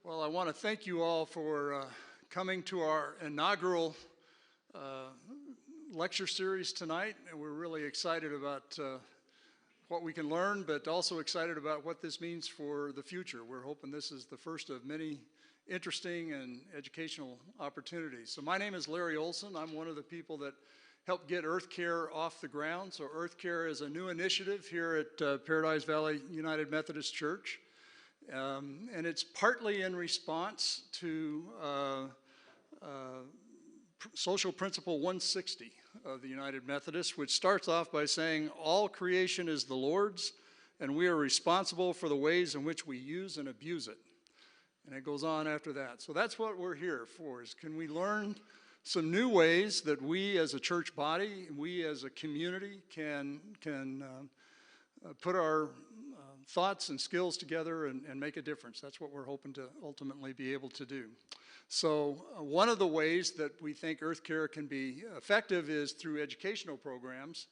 Well, I want to thank you all for coming to our inaugural lecture series tonight, and we're really excited about what we can learn, but also excited about what this means for the future. We're hoping this is the first of many interesting and educational opportunities. So my name is Larry Olson. I'm one of the people that helped get Earth Care off the ground. So Earth Care is a new initiative here at Paradise Valley United Methodist Church. And it's partly in response to Social Principle 160 of the United Methodists, which starts off by saying, all creation is the Lord's, and we are responsible for the ways in which we use and abuse it. And it goes on after that. So that's what we're here for, is can we learn some new ways that we as a church body, we as a community can put our thoughts and skills together and make a difference. That's what we're hoping to ultimately be able to do. So one of the ways that we think Earth Care can be effective is through educational programs.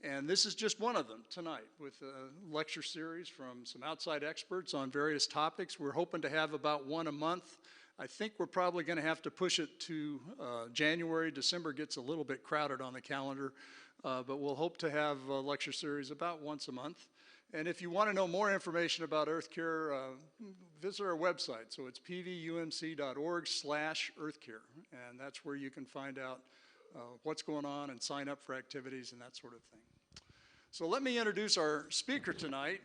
And this is just one of them tonight with a lecture series from some outside experts on various topics. We're hoping to have about one a month. I think we're probably going to have to push it to January. December gets a little bit crowded on the calendar, but we'll hope to have a lecture series about once a month. And if you want to know more information about Earth Care, visit our website. So it's pvumc.org/earthcare. And that's where you can find out what's going on and sign up for activities and that sort of thing. So let me introduce our speaker tonight.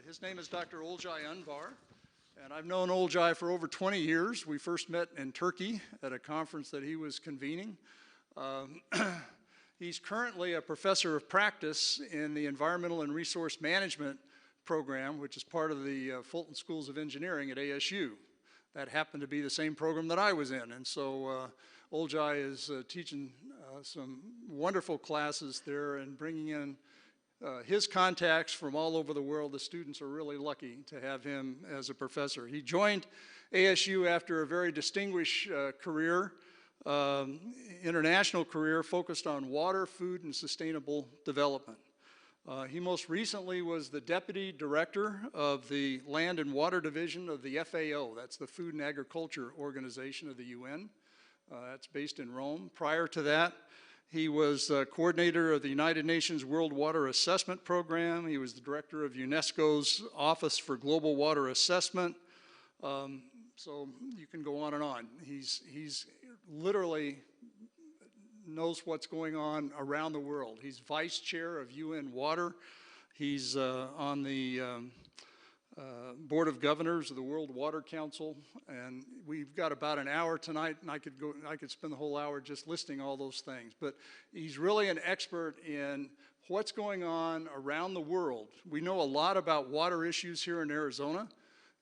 His name is Dr. Olcay Unver. And I've known Olcay for over 20 years. We first met in Turkey at a conference that he was convening. He's currently a professor of practice in the Environmental and Resource Management program, which is part of the Fulton Schools of Engineering at ASU. That happened to be the same program that I was in. And so Olcay is teaching some wonderful classes there and bringing in his contacts from all over the world. The students are really lucky to have him as a professor. He joined ASU after a very distinguished career. International career focused on water, food, and sustainable development. He most recently was the Deputy Director of the Land and Water Division of the FAO. That's the Food and Agriculture Organization of the UN. That's based in Rome. Prior to that, he was coordinator of the United Nations World Water Assessment Program. He was the director of UNESCO's Office for Global Water Assessment. So you can go on and on. He's literally knows what's going on around the world. He's vice chair of UN Water. He's on the Board of Governors of the World Water Council. And we've got about an hour tonight, and I could spend the whole hour just listing all those things. But he's really an expert in what's going on around the world. We know a lot about water issues here in Arizona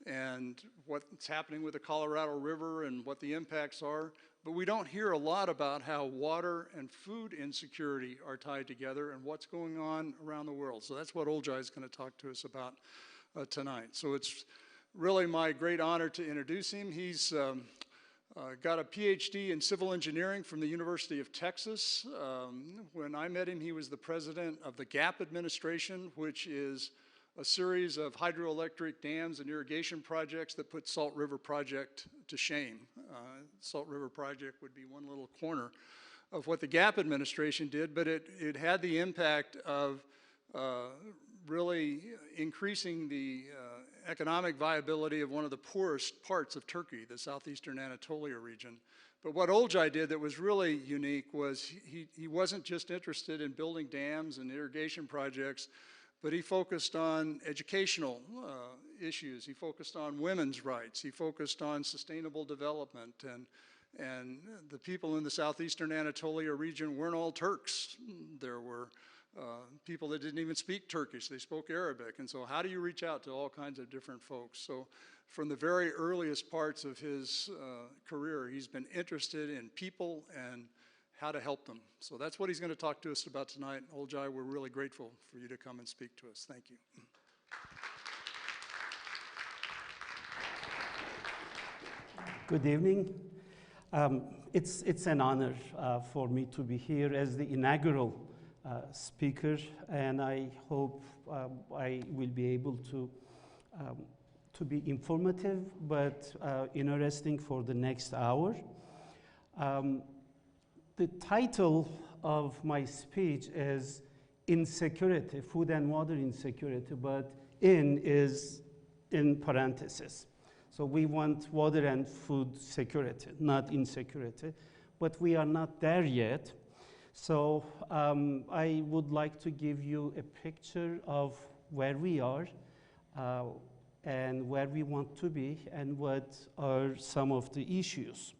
and what's happening with the Colorado River and what the impacts are. But we don't hear a lot about how water and food insecurity are tied together and what's going on around the world. So that's what Olcay is going to talk to us about tonight. So it's really my great honor to introduce him. He's got a PhD in civil engineering from the University of Texas. When I met him, he was the president of the GAP administration, which is a series of hydroelectric dams and irrigation projects that put Salt River Project to shame. Salt River Project would be one little corner of what the GAP administration did, but it had the impact of really increasing the economic viability of one of the poorest parts of Turkey, the southeastern Anatolia region. But what Olcay did that was really unique was he wasn't just interested in building dams and irrigation projects, but he focused on educational issues. He focused on women's rights. He focused on sustainable development. And the people in the southeastern Anatolia region weren't all Turks. There were people that didn't even speak Turkish. They spoke Arabic. And so how do you reach out to all kinds of different folks? So from the very earliest parts of his career, he's been interested in people and how to help them. So that's what he's going to talk to us about tonight. Olcay, we're really grateful for you to come and speak to us. Thank you. Good evening. It's an honor for me to be here as the inaugural speaker, and I hope I will be able to to be informative, but interesting for the next hour. The title of my speech is Insecurity, Food and Water Insecurity, but "in" is in parentheses. So we want water and food security, not insecurity, but we are not there yet. So I would like to give you a picture of where we are and where we want to be and what are some of the issues.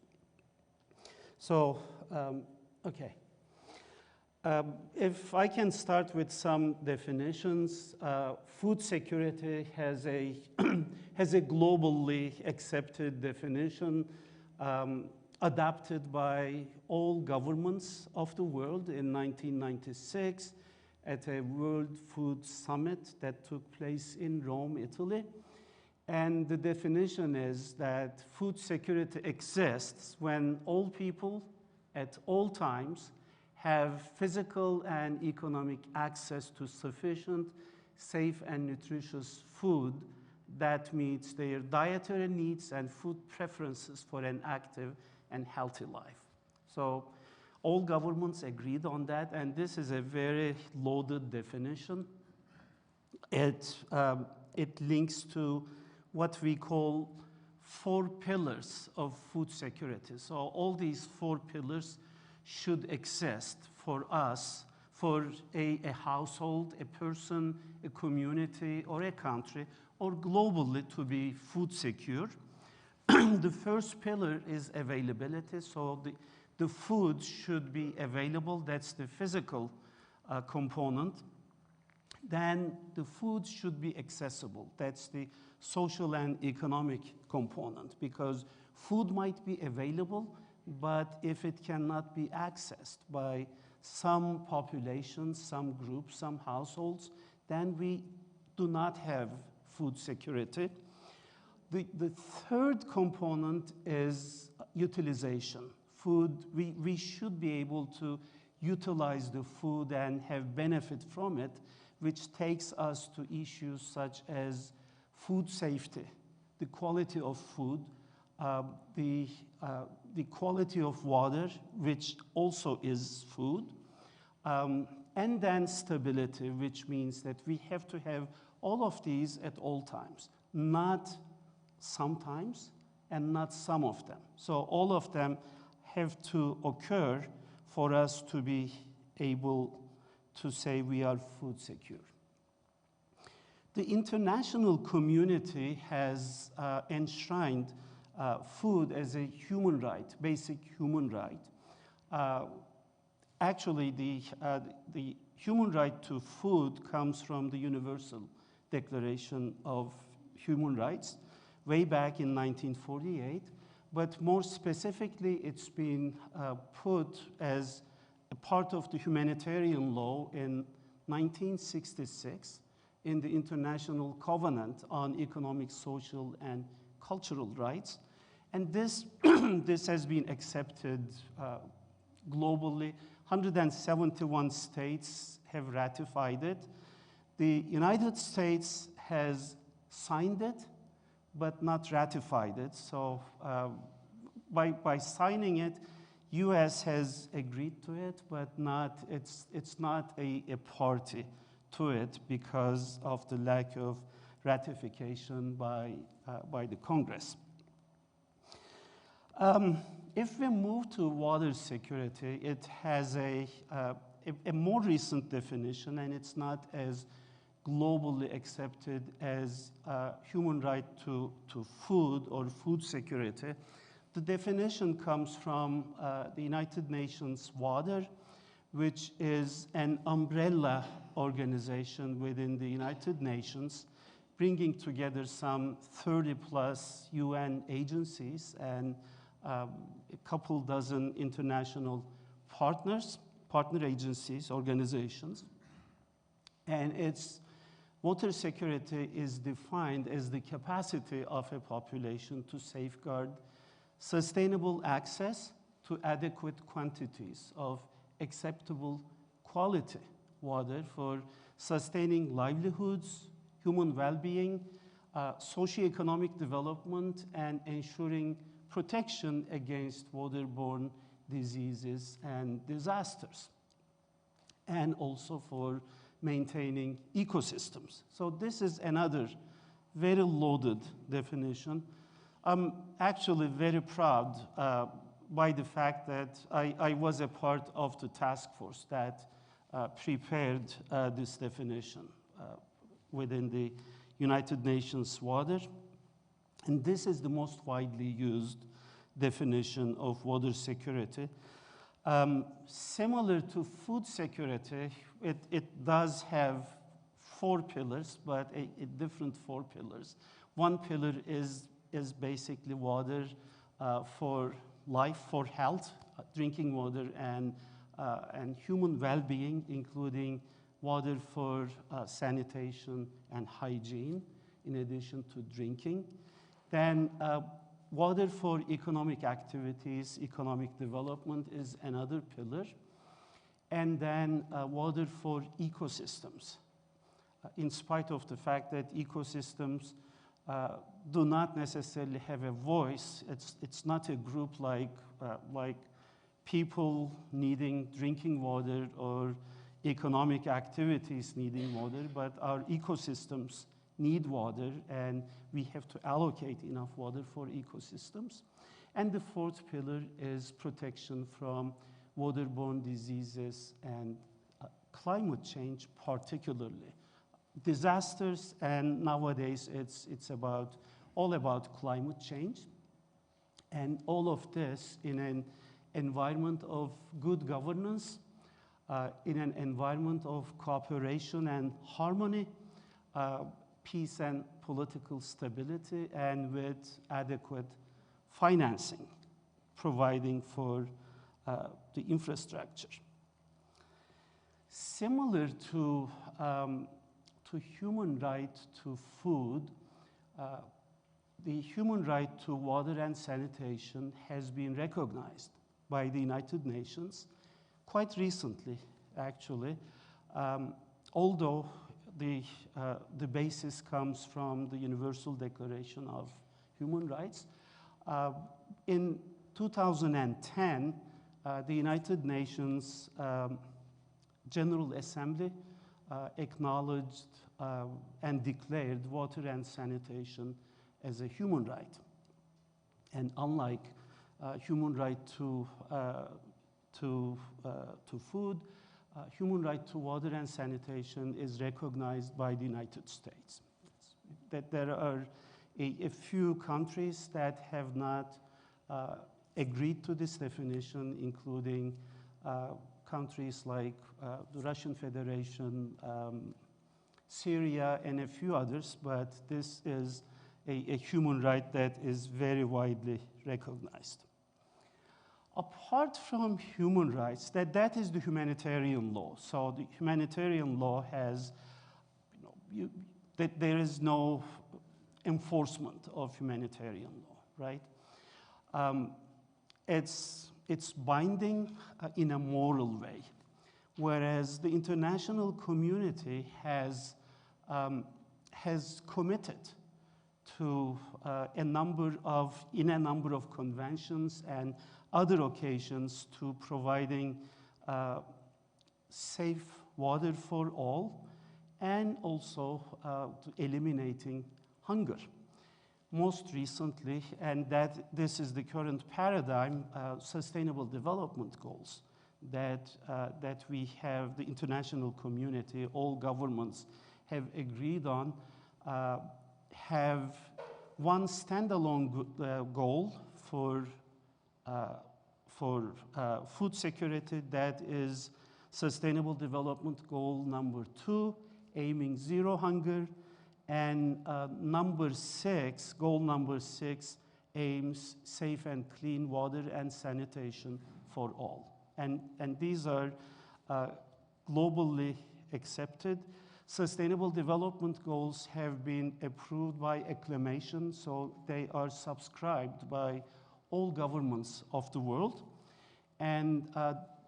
So, okay. If I can start with some definitions, food security has a, has a globally accepted definition adopted by all governments of the world in 1996 at a World Food Summit that took place in Rome, Italy. And the definition is that food security exists when all people at all times have physical and economic access to sufficient, safe, and nutritious food that meets their dietary needs and food preferences for an active and healthy life. So all governments agreed on that, and this is a very loaded definition. It links to what we call 4 pillars of food security. So all these 4 pillars should exist for us, for a household, a person, a community, or a country, or globally to be food secure. The first pillar is availability, so the food should be available. That's the physical component. Then the food should be accessible. That's the social and economic component, because food might be available, but if it cannot be accessed by some populations, some groups, some households, then we do not have food security. The third component is utilization. Food, we should be able to utilize the food and have benefit from it, which takes us to issues such as food safety, the quality of food, the quality of water, which also is food, and then stability, which means that we have to have all of these at all times, not sometimes and not some of them. So all of them have to occur for us to be able to say we are food secure. The international community has enshrined food as a human right, basic human right. Actually, the human right to food comes from the Universal Declaration of Human Rights way back in 1948, but more specifically, it's been put as a part of the humanitarian law in 1966 in the International Covenant on Economic, Social, and Cultural Rights. And this, this has been accepted globally. 171 states have ratified it. The United States has signed it, but not ratified it. So by signing it, US has agreed to it, but it's not a party to it because of the lack of ratification by the Congress. If we move to water security, it has a more recent definition, and it's not as globally accepted as human right to food or food security. The definition comes from the United Nations Water, which is an umbrella organization within the United Nations, bringing together some 30+ UN agencies and a couple dozen international partners, partner agencies, organizations. And its water security is defined as the capacity of a population to safeguard sustainable access to adequate quantities of acceptable quality water for sustaining livelihoods, human well-being, socioeconomic development and ensuring protection against waterborne diseases and disasters, and also for maintaining ecosystems. So this is another very loaded definition. I'm actually very proud by the fact that I was a part of the task force that prepared this definition within the United Nations Water. And this is the most widely used definition of water security. Similar to food security, it does have 4 pillars, but a different 4 pillars. One pillar is basically water for life, for health, drinking water, and human well-being, including water for sanitation and hygiene, in addition to drinking. Then water for economic activities, economic development is another pillar. And then water for ecosystems. In spite of the fact that ecosystems do not necessarily have a voice, it's not a group like people needing drinking water or economic activities needing water, but our ecosystems need water, and we have to allocate enough water for ecosystems. And the 4th pillar is protection from waterborne diseases and climate change, particularly disasters, and nowadays it's all about climate change, and all of this in an environment of good governance, in an environment of cooperation and harmony, peace and political stability, and with adequate financing, providing for the infrastructure. Similar to human right to food, the human right to water and sanitation has been recognized by the United Nations quite recently, actually, although the basis comes from the Universal Declaration of Human Rights. In 2010, the United Nations General Assembly acknowledged and declared water and sanitation as a human right. And unlike human right to food, human right to water and sanitation is recognized by the United States. That there are a few countries that have not agreed to this definition, including countries like the Russian Federation, Syria, and a few others, but this is a human right that is very widely recognized. Apart from human rights, that is the humanitarian law. So the humanitarian law has, that there is no enforcement of humanitarian law, right? It's binding in a moral way, whereas the international community has committed to in a number of conventions and other occasions to providing safe water for all, and also to eliminating hunger. Most recently, and that this is the current paradigm, Sustainable Development Goals that we have, the international community, all governments have agreed on, have one standalone goal for food security, that is Sustainable Development Goal number 2, aiming zero hunger, and goal number 6, aims safe and clean water and sanitation for all. And these are globally accepted. Sustainable Development Goals have been approved by acclamation, so they are subscribed by all governments of the world. And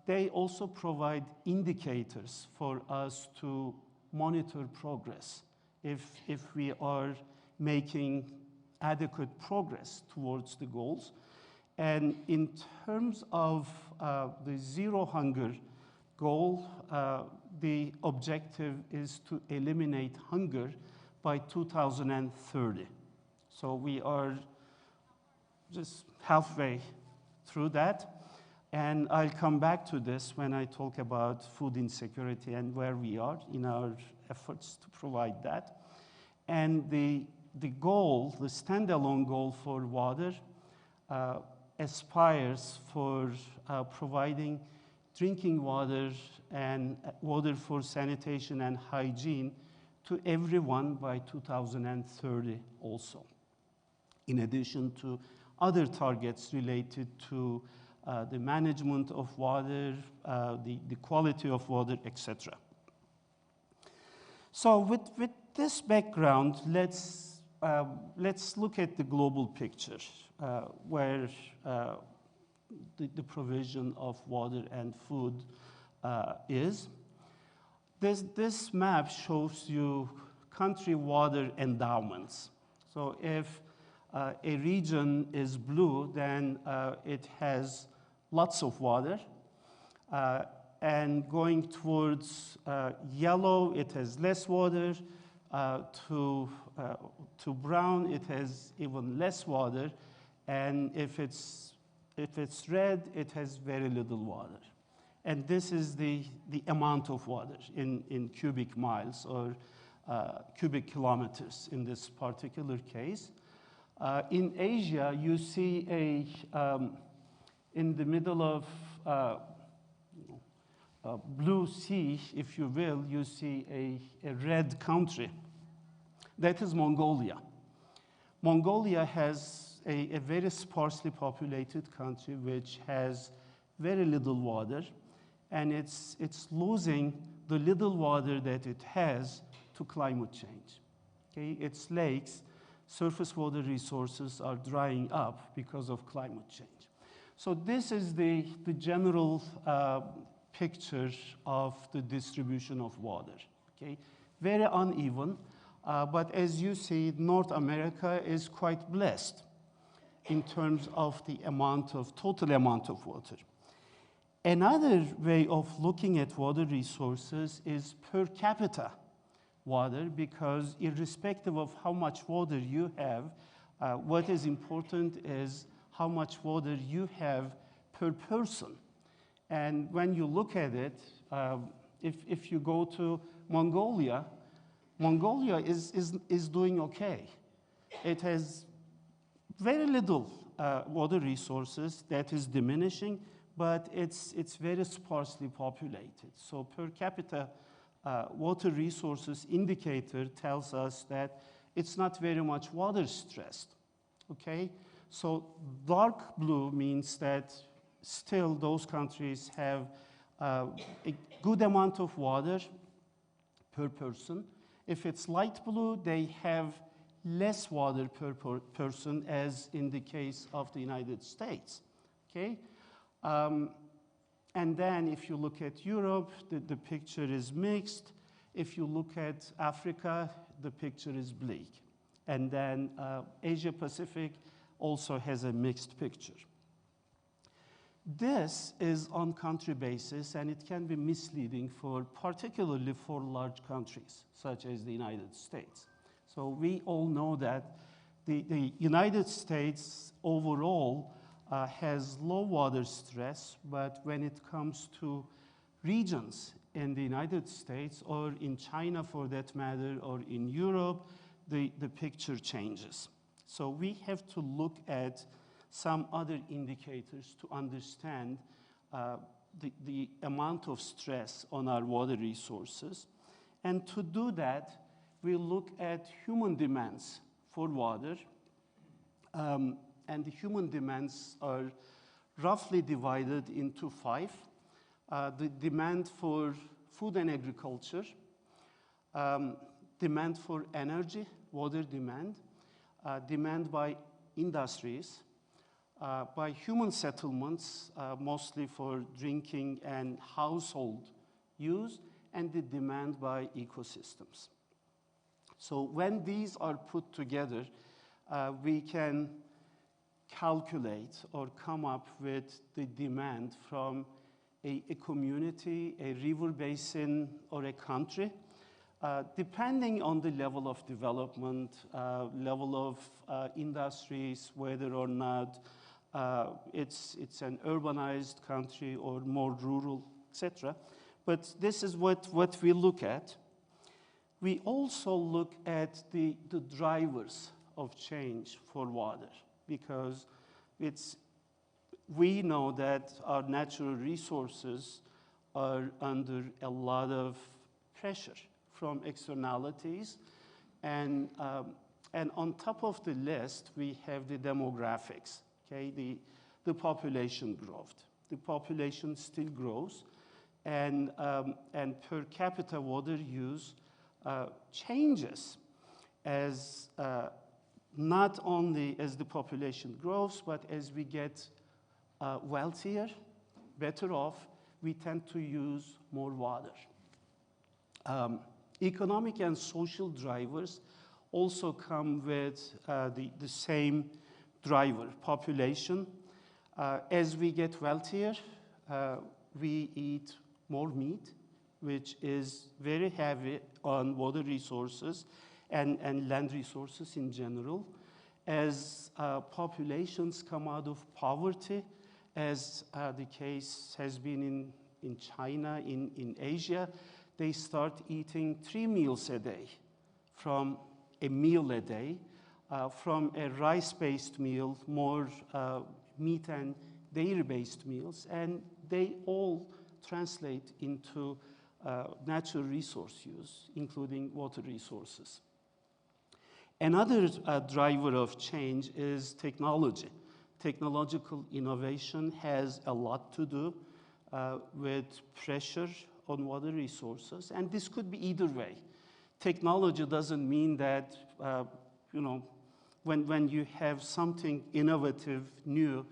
they also provide indicators for us to monitor progress. If we are making adequate progress towards the goals. And in terms of the zero hunger goal, the objective is to eliminate hunger by 2030. So we are just halfway through that. And I'll come back to this when I talk about food insecurity and where we are in our efforts to provide that. And the goal, the standalone goal for water, aspires for providing drinking water and water for sanitation and hygiene to everyone by 2030 also, in addition to other targets related to the management of water, the quality of water, etc. So with this background, let's look at the global picture where the provision of water and food is. This map shows you country water endowments. So if a region is blue, then it has lots of water. And going towards yellow, it has less water. To brown, it has even less water. And if it's red, it has very little water. And this is the amount of water in cubic miles or cubic kilometers in this particular case. In Asia, you see in the middle of blue sea, if you will, you see a red country. That is Mongolia. Mongolia has a very sparsely populated country which has very little water, and it's losing the little water that it has to climate change. Okay? Its lakes, surface water resources are drying up because of climate change. So this is the general picture of the distribution of water. Okay? Very uneven, but as you see, North America is quite blessed in terms of the total amount of water. Another way of looking at water resources is per capita water, because irrespective of how much water you have, what is important is how much water you have per person. And when you look at it, if you go to Mongolia, Mongolia is doing okay. It has very little water resources that is diminishing, but it's very sparsely populated. So per capita water resources indicator tells us that it's not very much water stressed, okay? So dark blue means that still those countries have a good amount of water per person. If it's light blue, they have less water per person, as in the case of the United States, okay? And then if you look at Europe, the picture is mixed. If you look at Africa, the picture is bleak. And then Asia Pacific also has a mixed picture. This is on country basis, and it can be misleading particularly for large countries, such as the United States. So we all know that the United States overall has low water stress, but when it comes to regions in the United States, or in China for that matter, or in Europe, the picture changes. So we have to look at some other indicators to understand the amount of stress on our water resources. And to do that, we look at human demands for water. And the human demands are roughly divided into 5. The demand for food and agriculture, demand for energy, water demand, demand by industries, by human settlements, mostly for drinking and household use, and the demand by ecosystems. So when these are put together, we can calculate or come up with the demand from a community, a river basin, or a country, depending on the level of development, level of industries, whether or not it's an urbanized country or more rural, etc. But this is what we look at. We also look at the drivers of change for water, because we know that our natural resources are under a lot of pressure from externalities. And on top of the list, we have the demographics, okay? The population growth. The population still grows, and per capita water use changes as not only as the population grows, but as we get wealthier, better off, we tend to use more water. Economic and social drivers also come with the same driver, population. As we get wealthier, we eat more meat, which is very heavy on water resources and land resources in general. As populations come out of poverty, as the case has been in China, in Asia, they start eating 3 meals a day, from a meal a day, from a rice-based meal, more meat and dairy-based meals, and they all translate into natural resource use, including water resources. Another driver of change is technology. Technological innovation has a lot to do with pressure on water resources, and this could be either way. Technology doesn't mean that, when you have something innovative, new,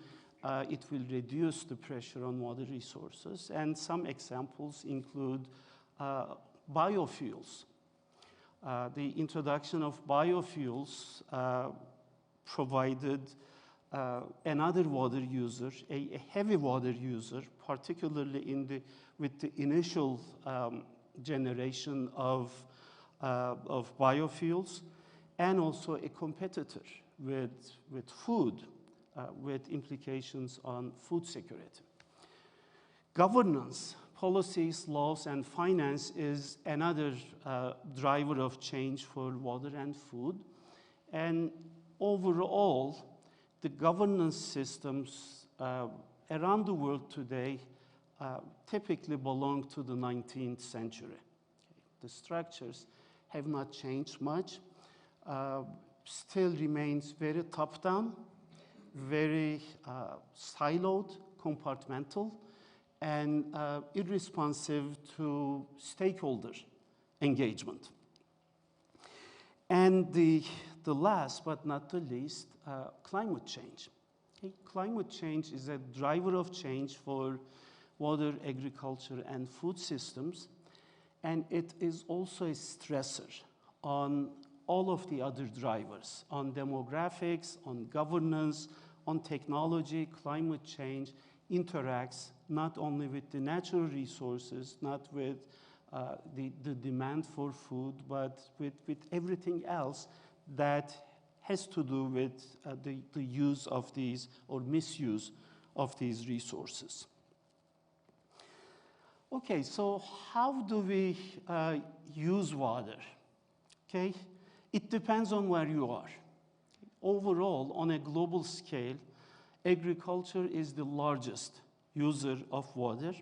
it will reduce the pressure on water resources. And some examples include biofuels. The introduction of biofuels provided another water user, a heavy water user, particularly with the initial generation of biofuels, and also a competitor with food, with implications on food security. Governance, policies, laws, and finance is another driver of change for water and food. And overall, the governance systems around the world today typically belong to the 19th century. The structures have not changed much, still remains very top-down, very siloed, compartmental, and irresponsive to stakeholder engagement. And the last but not the least, climate change. Okay? Climate change is a driver of change for water, agriculture, and food systems, and it is also a stressor on all of the other drivers, on demographics, on governance, on technology. Climate change interacts not only with the natural resources, not with the demand for food, but with everything else that has to do with the use of these or misuse of these resources. Okay, so how do we use water? Okay, it depends on where you are. Overall, on a global scale, agriculture is the largest user of water.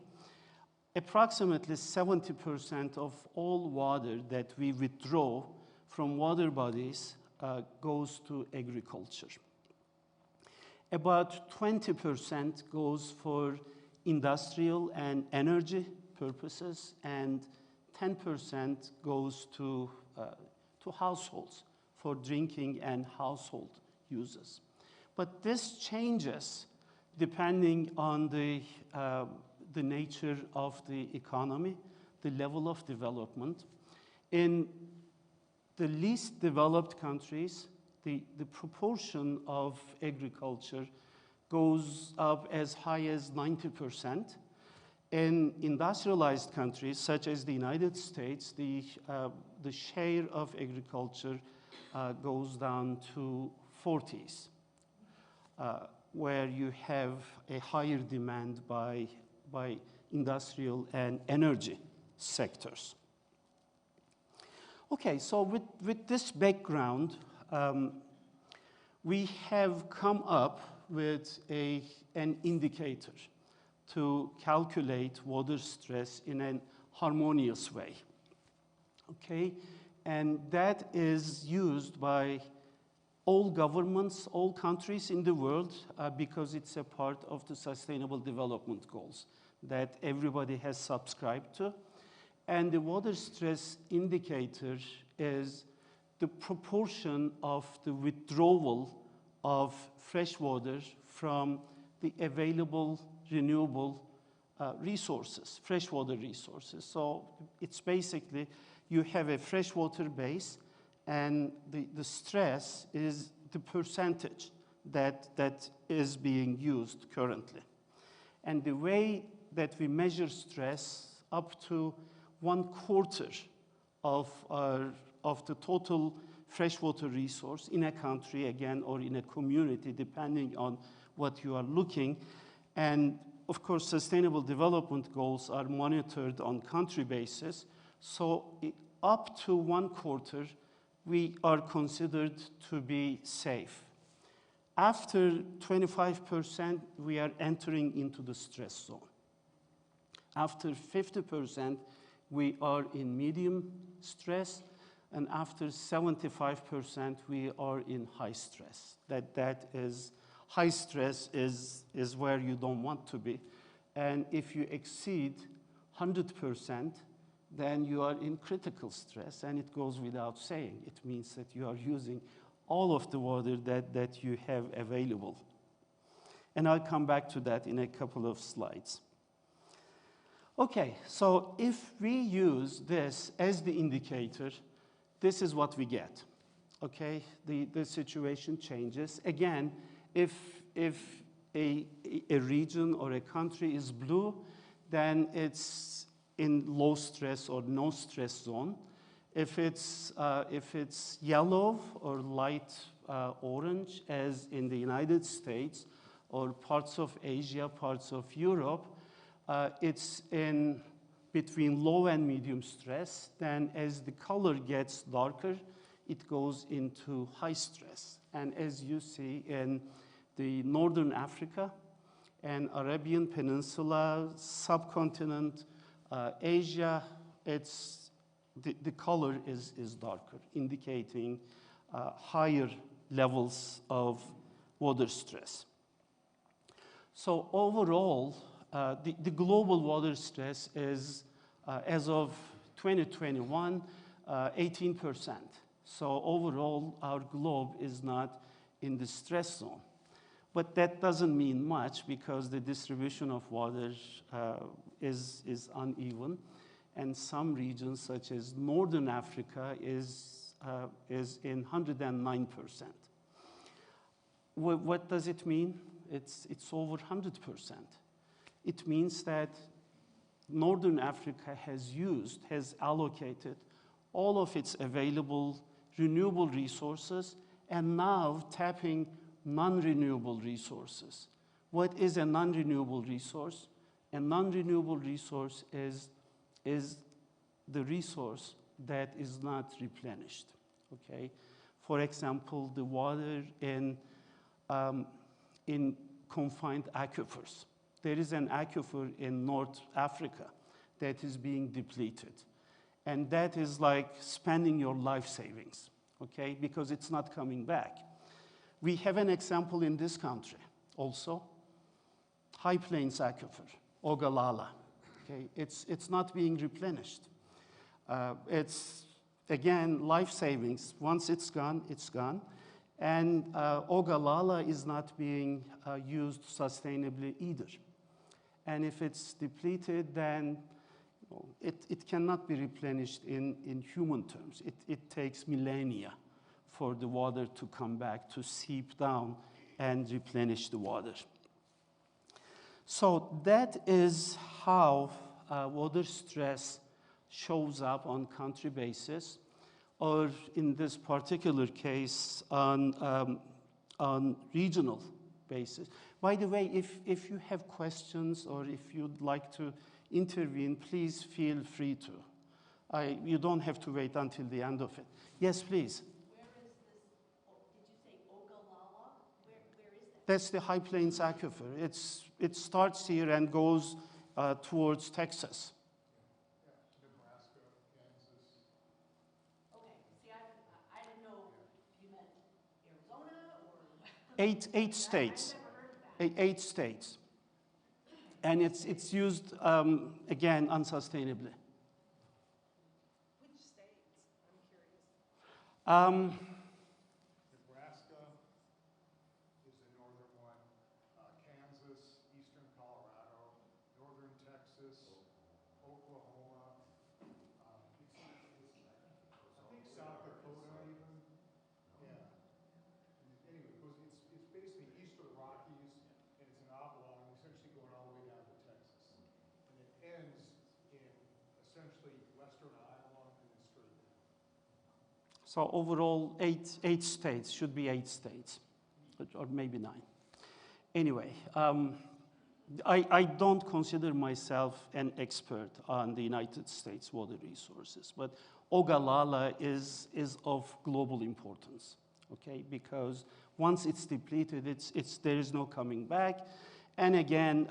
Approximately 70% of all water that we withdraw from water bodies goes to agriculture. About 20% goes for industrial and energy purposes, and 10% goes to households for drinking and household uses. But this changes depending on the nature of the economy, the level of development. In the least developed countries, the proportion of agriculture goes up as high as 90%. In industrialized countries, such as the United States, the share of agriculture goes down to 40s, where you have a higher demand by industrial and energy sectors. Okay, so with this background, we have come up with an indicator to calculate water stress in a harmonious way. Okay, and that is used by all governments, all countries in the world, because it's a part of the Sustainable Development Goals that everybody has subscribed to. And the water stress indicator is the proportion of the withdrawal of fresh water from the available renewable resources, freshwater resources. So it's basically, you have a freshwater base, and the stress is the percentage that is being used currently. And the way that we measure stress, up to 1/4 of the total freshwater resource in a country, again, or in a community, depending on what you are looking. And of course, Sustainable Development Goals are monitored on country basis. So up to 1/4, we are considered to be safe. After 25%, we are entering into the stress zone. After 50%, we are in medium stress, and after 75%, we are in high stress. That is, high stress is where you don't want to be. And if you exceed 100%, then you are in critical stress, and it goes without saying. It means that you are using all of the water that you have available. And I'll come back to that in a couple of slides. Okay, so if we use this as the indicator, this is what we get. Okay, the situation changes. Again, if a region or a country is blue, then it's in low stress or no stress zone. If it's yellow or light orange, as in the United States or parts of Asia, parts of Europe, it's in between low and medium stress. Then as the color gets darker, it goes into high stress. And as you see in the Northern Africa and Arabian Peninsula, subcontinent, Asia, it's the color is darker, indicating higher levels of water stress. So overall, the global water stress is, as of 2021, 18%. So overall, our globe is not in the stress zone. But that doesn't mean much, because the distribution of water is uneven. And some regions, such as Northern Africa, is in 109%. What does it mean? It's over 100%. It means that Northern Africa has allocated all of its available renewable resources and now tapping non-renewable resources. What is a non-renewable resource? A non-renewable resource is the resource that is not replenished, okay? For example, the water in confined aquifers. There is an aquifer in North Africa that is being depleted. And that is like spending your life savings, okay? Because it's not coming back. We have an example in this country also, High Plains Aquifer, Ogallala. Okay? It's not being replenished. It's, again, life savings. Once it's gone, it's gone. And Ogallala is not being used sustainably either. And if it's depleted, then It cannot be replenished in human terms. It takes millennia for the water to come back, to seep down and replenish the water. So that is how water stress shows up on country basis, or in this particular case, on regional basis. By the way, if you have questions or if you'd like to intervene, please feel free to. You don't have to wait until the end of it. Yes, please. Where is this, did you say Ogallala? Where is that? That's the High Plains Aquifer. It starts here and goes towards Texas. Nebraska, Kansas. Okay, see, I didn't know if you meant Arizona or... Eight states. I've never heard of that. 8 states. And it's used, again, unsustainably. Which states? I'm curious. Nebraska is the northern one. Kansas, eastern Colorado, northern Texas, Oklahoma. I think South Dakota even. Yeah. Anyway, it's basically eastern Rockies, and it's an oblong, essentially going all the way down to Texas. And it ends in essentially western Iowa and then straight down. So overall, eight states, should be 8 states, or maybe 9. Anyway, I don't consider myself an expert on the United States water resources, but Ogallala is of global importance, okay? Because once it's depleted, there is no coming back. And again,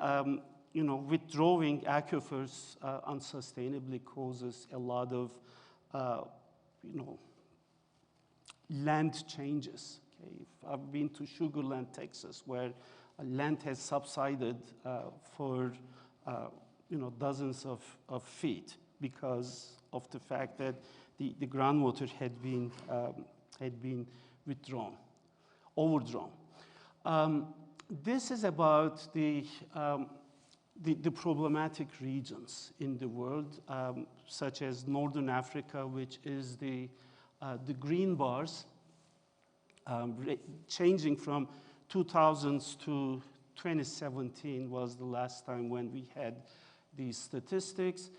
withdrawing aquifers unsustainably causes a lot of, land changes. Okay? I've been to Sugar Land, Texas, where land has subsided for dozens of feet because of the fact that the groundwater had been overdrawn. This is about the problematic regions in the world, such as Northern Africa, which is the green bars, changing from 2000s to 2017 was the last time when we had these statistics.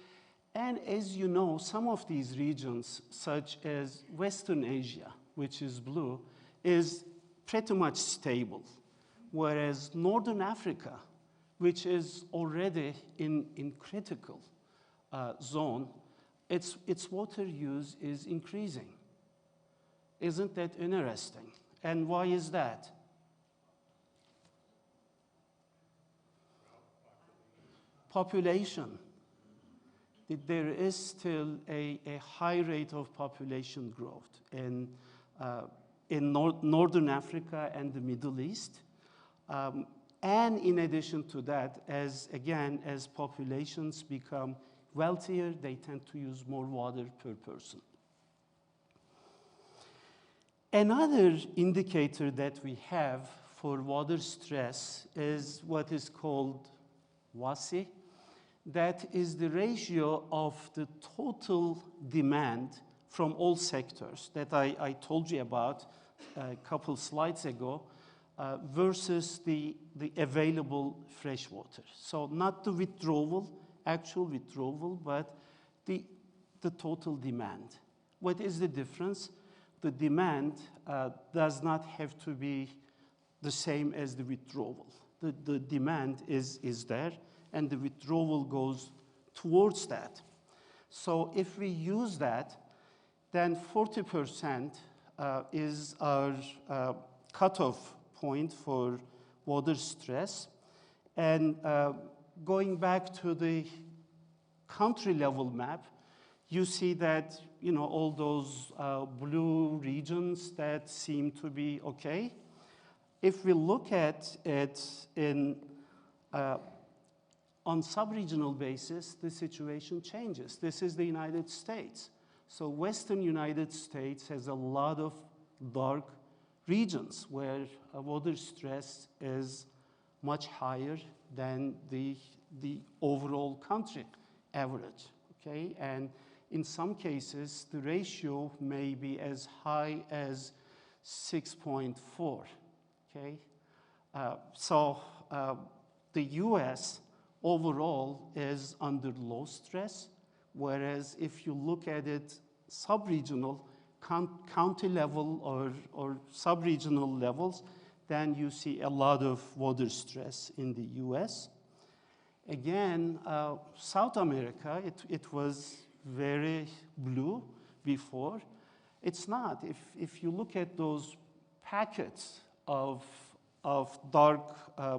And as you know, some of these regions, such as Western Asia, which is blue, is pretty much stable, whereas Northern Africa, which is already in critical zone, its water use is increasing. Isn't that interesting? And why is that? Population. There is still a high rate of population growth in Northern Africa and the Middle East. And in addition to that, as populations become wealthier, they tend to use more water per person. Another indicator that we have for water stress is what is called WASI. That is the ratio of the total demand from all sectors that I told you about a couple slides ago versus the available fresh water. So not the actual withdrawal, but the total demand. What is the difference? The demand does not have to be the same as the withdrawal. The demand is there, and the withdrawal goes towards that. So if we use that, then 40% is our cutoff point for water stress. And going back to the country level map, you see that all those blue regions that seem to be okay. If we look at it on sub-regional basis, the situation changes. This is the United States. So Western United States has a lot of dark regions where water stress is much higher than the overall country average. okay? And in some cases, the ratio may be as high as 6.4, okay? The US overall is under low stress, whereas if you look at it sub-regional, county level or sub-regional levels, then you see a lot of water stress in the US. Again, South America, it was very blue before. It's not. If you look at those packets of dark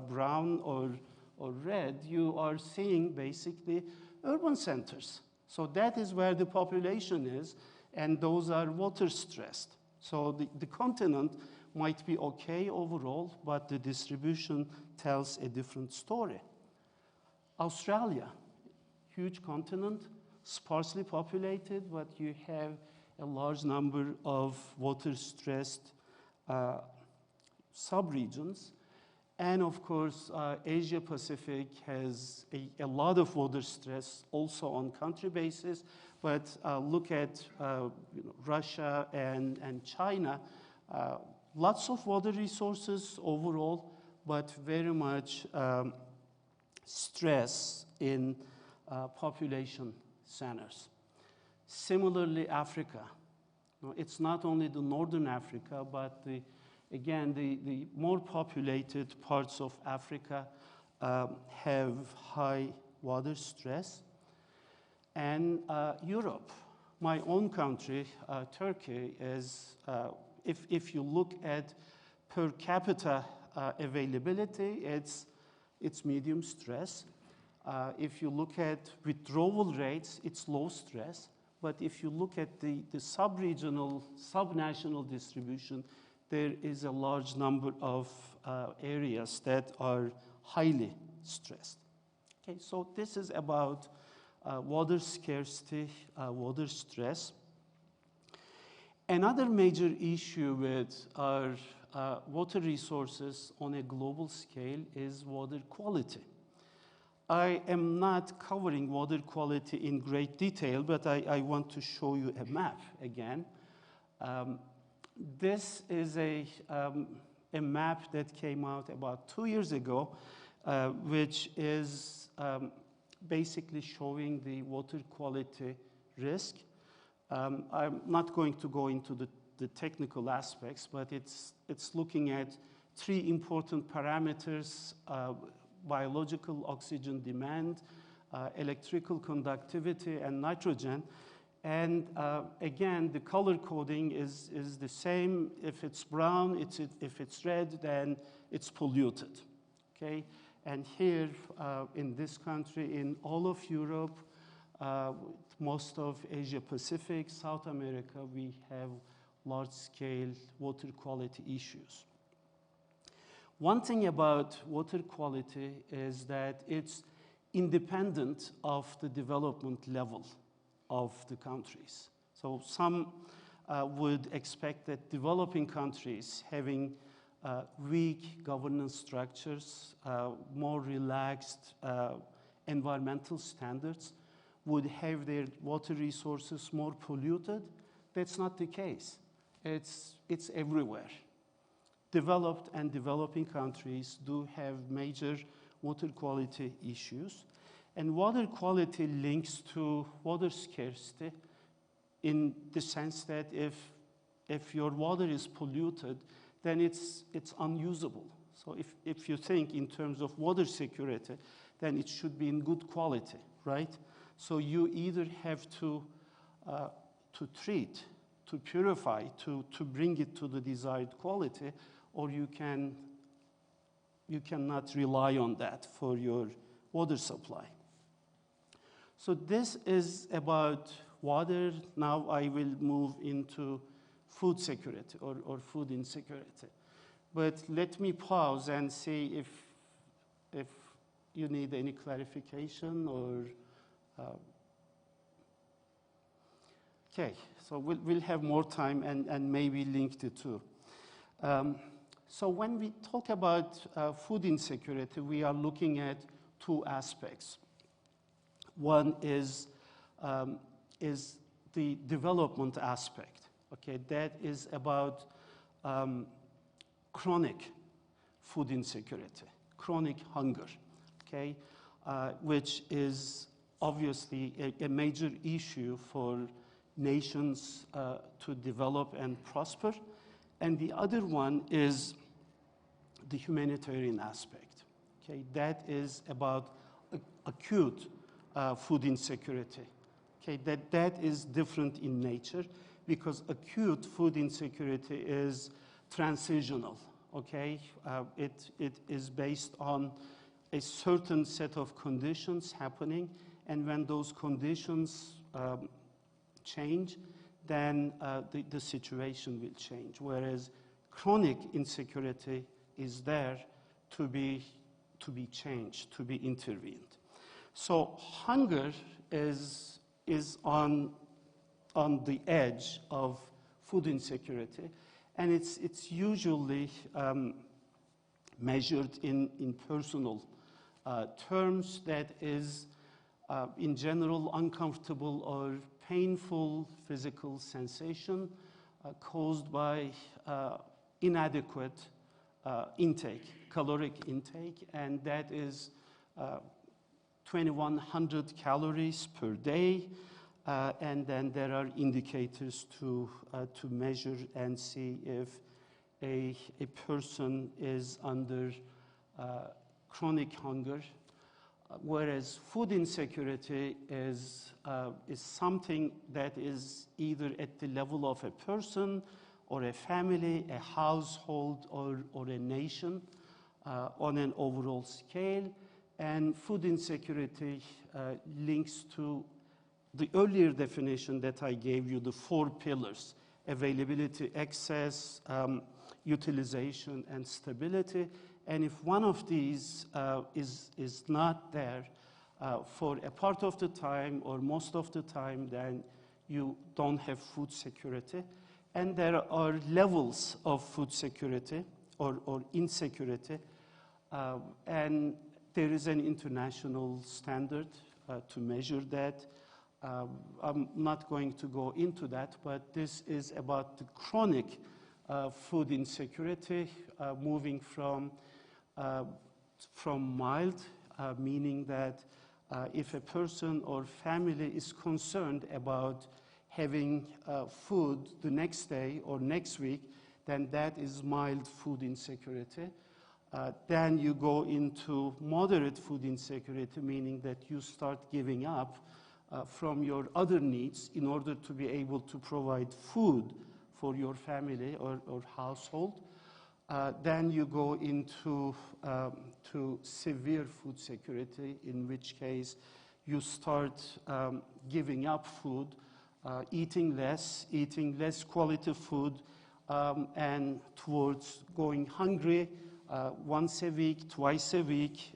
brown or red, you are seeing basically urban centers. So that is where the population is, and those are water stressed. So the continent might be okay overall, but the distribution tells a different story. Australia, huge continent, sparsely populated, but you have a large number of water-stressed subregions. And of course, Asia Pacific has a lot of water stress also on country basis, but look at Russia and China, lots of water resources overall, but very much stress in population centers. Similarly, Africa. No, it's not only the northern Africa, but again, the more populated parts of Africa have high water stress. And Europe, my own country, Turkey, is, if you look at per capita availability, it's medium stress. If you look at withdrawal rates, it's low stress. But if you look at the sub-regional, sub-national distribution, there is a large number of areas that are highly stressed. Okay, so this is about water scarcity, water stress. Another major issue with our water resources on a global scale is water quality. I am not covering water quality in great detail, but I want to show you a map again. This is a map that came out about 2 years ago, which is basically showing the water quality risk. I'm not going to go into the technical aspects, but it's looking at 3 important parameters: biological oxygen demand, electrical conductivity, and nitrogen. And again, the color coding is the same. If it's brown, if it's red, then it's polluted, okay? And here in this country, in all of Europe, most of Asia Pacific, South America, we have large-scale water quality issues. One thing about water quality is that it's independent of the development level of the countries. So some would expect that developing countries having weak governance structures, more relaxed environmental standards would have their water resources more polluted. That's not the case. It's everywhere. Developed and developing countries do have major water quality issues. And water quality links to water scarcity in the sense that if your water is polluted, then it's unusable. So if you think in terms of water security, then it should be in good quality, right? So you either have to treat, to purify, to bring it to the desired quality, or you cannot rely on that for your water supply. So this is about water. Now I will move into food security or food insecurity. But let me pause and see if you need any clarification or okay, so we'll have more time and maybe link the two. So when we talk about food insecurity, we are looking at 2 aspects. One is is the development aspect. Okay, that is about chronic food insecurity, chronic hunger, okay, which is obviously a major issue for nations to develop and prosper. And the other one is the humanitarian aspect, okay? That is about acute food insecurity, okay? That is different in nature because acute food insecurity is transitional, okay? It is based on a certain set of conditions happening, and when those conditions change, then the situation will change. Whereas chronic insecurity is there to be changed, to be intervened. So hunger is on the edge of food insecurity, and it's usually measured in personal terms. That is, in general, uncomfortable or painful physical sensation caused by inadequate caloric intake, and that is 2,100 calories per day. And then there are indicators to measure and see if a person is under chronic hunger. Whereas food insecurity is something that is either at the level of a person or a family, a household, or a nation on an overall scale. And food insecurity links to the earlier definition that I gave you, the 4 pillars: availability, access, utilization, and stability. And if one of these is not there for a part of the time or most of the time, then you don't have food security. And there are levels of food security or insecurity. And there is an international standard to measure that. I'm not going to go into that, but this is about the chronic food insecurity, moving from mild, meaning that if a person or family is concerned about having food the next day or next week, then that is mild food insecurity. Then you go into moderate food insecurity, meaning that you start giving up from your other needs in order to be able to provide food for your family or household. Then you go into to severe food security, in which case you start giving up food, eating less quality food, and towards going hungry once a week, twice a week,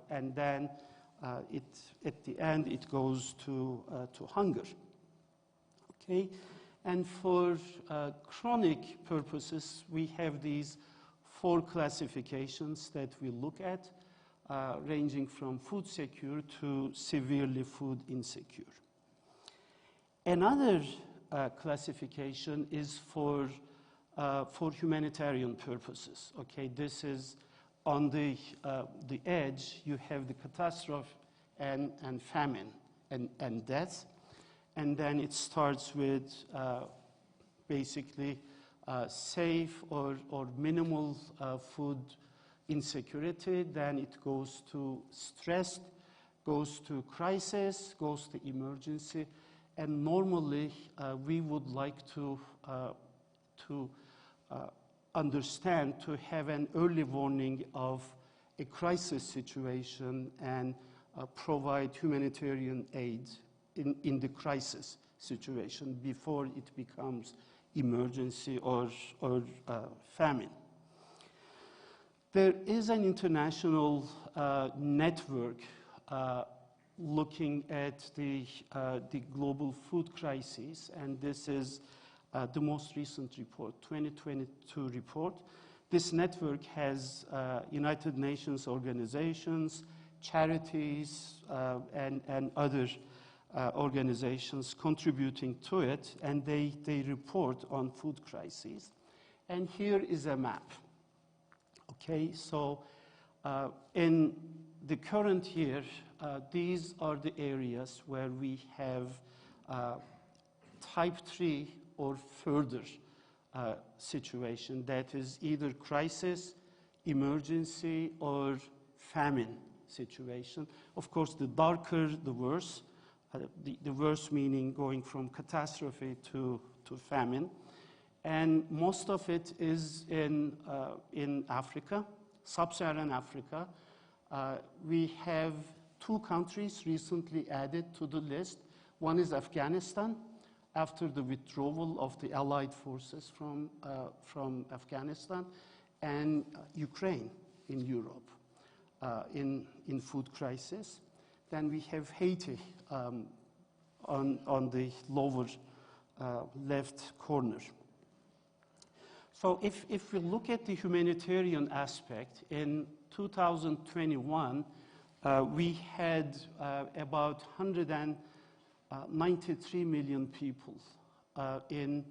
and then at the end it goes to hunger. Okay, and for chronic purposes, we have these 4 classifications that we look at, ranging from food secure to severely food insecure. Another classification is for humanitarian purposes. Okay, this is on the edge. You have the catastrophe and famine and death, and then it starts with basically safe or minimal food insecurity. Then it goes to stress, goes to crisis, goes to emergency, and normally we would like to understand, to have an early warning of a crisis situation and provide humanitarian aid in the crisis situation before it becomes emergency or famine. There is an international network looking at the global food crisis, and this is the most recent report, 2022 report. This network has United Nations organizations, charities, and other organizations contributing to it, and they report on food crises. And here is a map. Okay, so in the current year, these are the areas where we have type 3 or further situation, that is either crisis, emergency, or famine situation. Of course, the darker, the worse. The worse meaning going from catastrophe to famine. And most of it is in Africa, sub-Saharan Africa. We have 2 countries recently added to the list. One is Afghanistan, after the withdrawal of the Allied forces from Afghanistan, and Ukraine in Europe in food crisis. Then we have Haiti on the lower left corner. So if we look at the humanitarian aspect, in 2021, we had about 193 million people in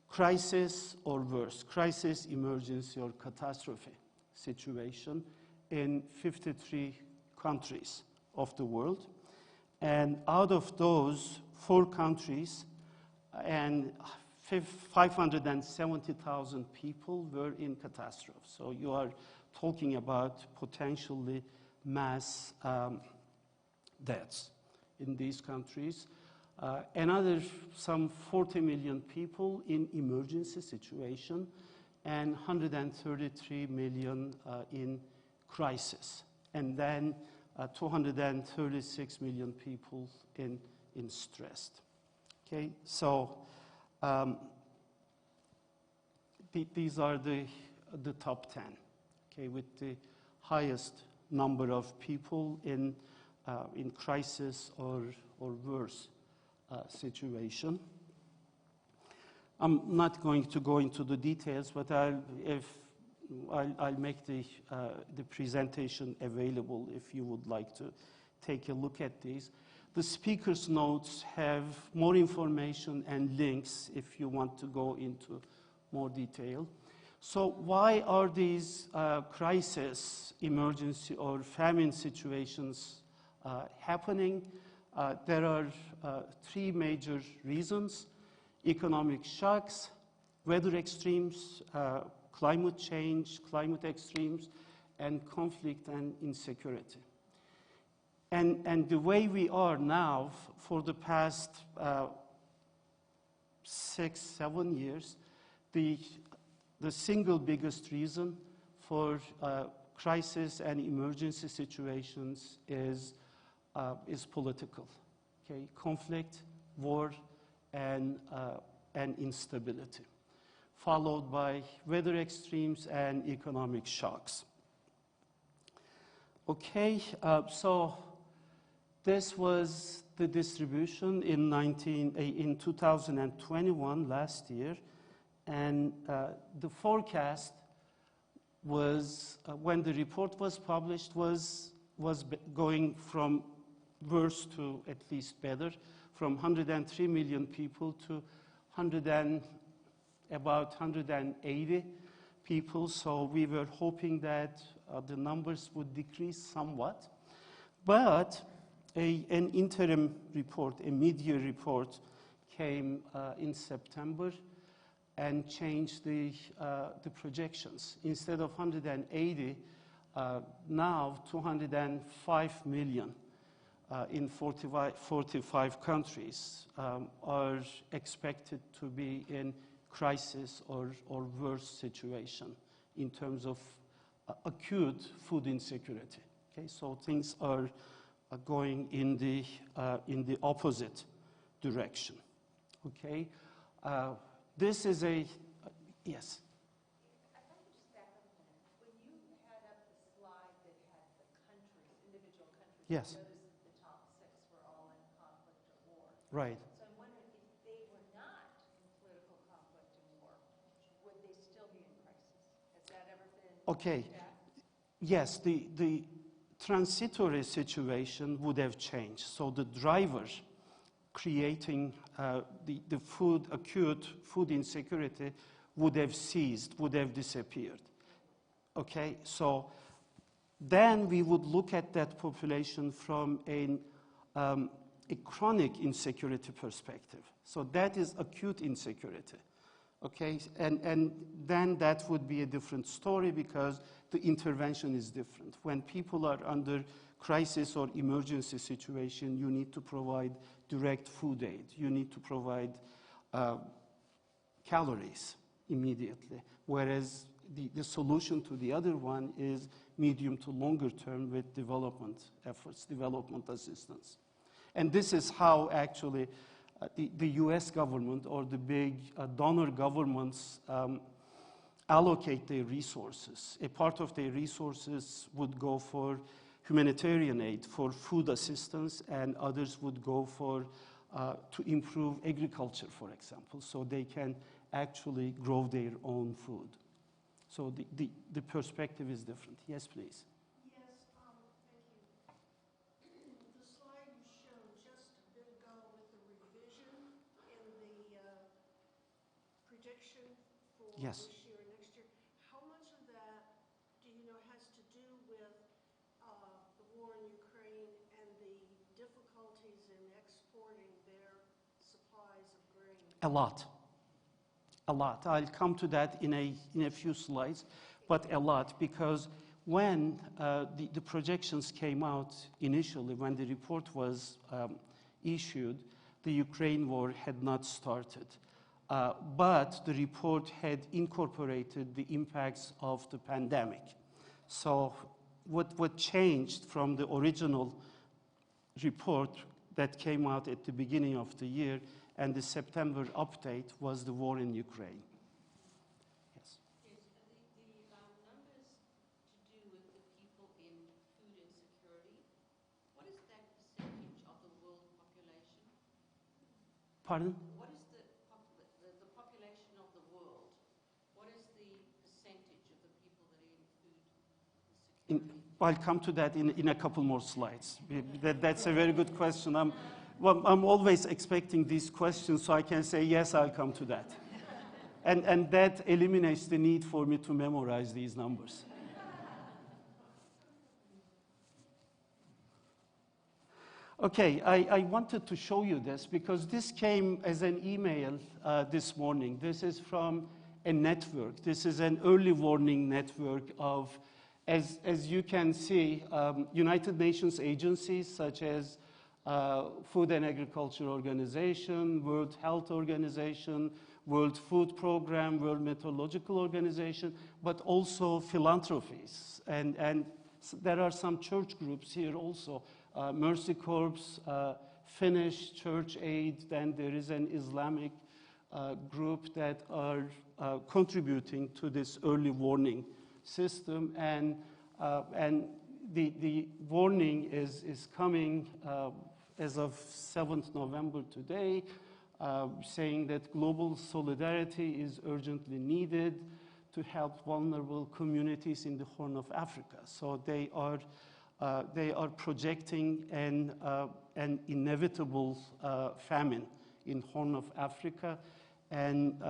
crisis or worse, crisis, emergency, or catastrophe situation in 53 countries of the world. And out of those 4 countries, and 570,000 people were in catastrophe. So you are talking about potentially mass deaths in these countries. Another some 40 million people in emergency situation, and 133 million in crisis. And then 236 million people in stressed. Okay, so these are the top 10. Okay, with the highest number of people in crisis or worse situation. I'm not going to go into the details, but I'll make the presentation available if you would like to take a look at these. The speaker's notes have more information and links if you want to go into more detail. So why are these crisis, emergency, or famine situations happening? There are 3 major reasons: economic shocks, weather extremes, climate change, climate extremes, and conflict and insecurity. And the way we are now, for the past 6-7 years, the single biggest reason for crisis and emergency situations is political. Okay, conflict, war, and instability, followed by weather extremes and economic shocks. Okay, so this was the distribution in 2021, last year, and the forecast was, when the report was published, was going from worse to at least better, from 103 million people to about 180 people. So we were hoping that the numbers would decrease somewhat. But an interim report, a mid-year report, came in September and changed the projections. Instead of 180, now 205 million in 45 countries are expected to be in crisis or worse situation in terms of acute food insecurity. Okay, so things are going in the opposite direction. Okay, this is a yes. I'd like to just back up a minute. When you had up the slide that had the countries, individual countries, Yes. I noticed that the top 6 were all in conflict or war. Right. So I'm wondering if they were not in political conflict and war, would they still be in crisis? Has that ever been Okay. looked at? Yes, the transitory situation would have changed. So the driver creating the acute food insecurity would have ceased, would have disappeared. Okay, so then we would look at that population from a chronic insecurity perspective. So that is acute insecurity. Okay, and then that would be a different story because the intervention is different. When people are under crisis or emergency situation, you need to provide direct food aid. You need to provide calories immediately, whereas the solution to the other one is medium to longer term with development efforts, development assistance. And this is how actually the US government or the big donor governments allocate their resources. A part of their resources would go for humanitarian aid, for food assistance, and others would go for to improve agriculture, for example, so they can actually grow their own food. So the perspective is different. Yes, please. Yes, thank you. The slide you showed just a bit ago with the revision in the prediction for Yes. this year and next year, how much of that do you know has to do with the war in Ukraine and the difficulties in exporting their supplies of grain? A lot. A lot. I'll come to that in a few slides, but a lot, because when the projections came out initially, when the report was issued, the Ukraine war had not started. But the report had incorporated the impacts of the pandemic. So what changed from the original report that came out at the beginning of the year and the September update was the war in Ukraine. Yes. Yes, the numbers to do with the people in food insecurity, what is that percentage of the world population? Pardon? What is the population of the world? What is the percentage of the people that are in food insecurity? I'll come to that in a couple more slides. That's a very good question. I'm always expecting these questions, so I can say, yes, I'll come to that. And that eliminates the need for me to memorize these numbers. Okay, I wanted to show you this because this came as an email this morning. This is from a network. This is an early warning network of, as you can see, United Nations agencies such as Food and Agriculture Organization, World Health Organization, World Food Program, World Meteorological Organization, but also philanthropies. And there are some church groups here also, Mercy Corps, Finnish Church Aid, then there is an Islamic group that are contributing to this early warning system. And the warning is coming as of 7th November today, saying that global solidarity is urgently needed to help vulnerable communities in the Horn of Africa. So they are projecting an inevitable famine in Horn of Africa and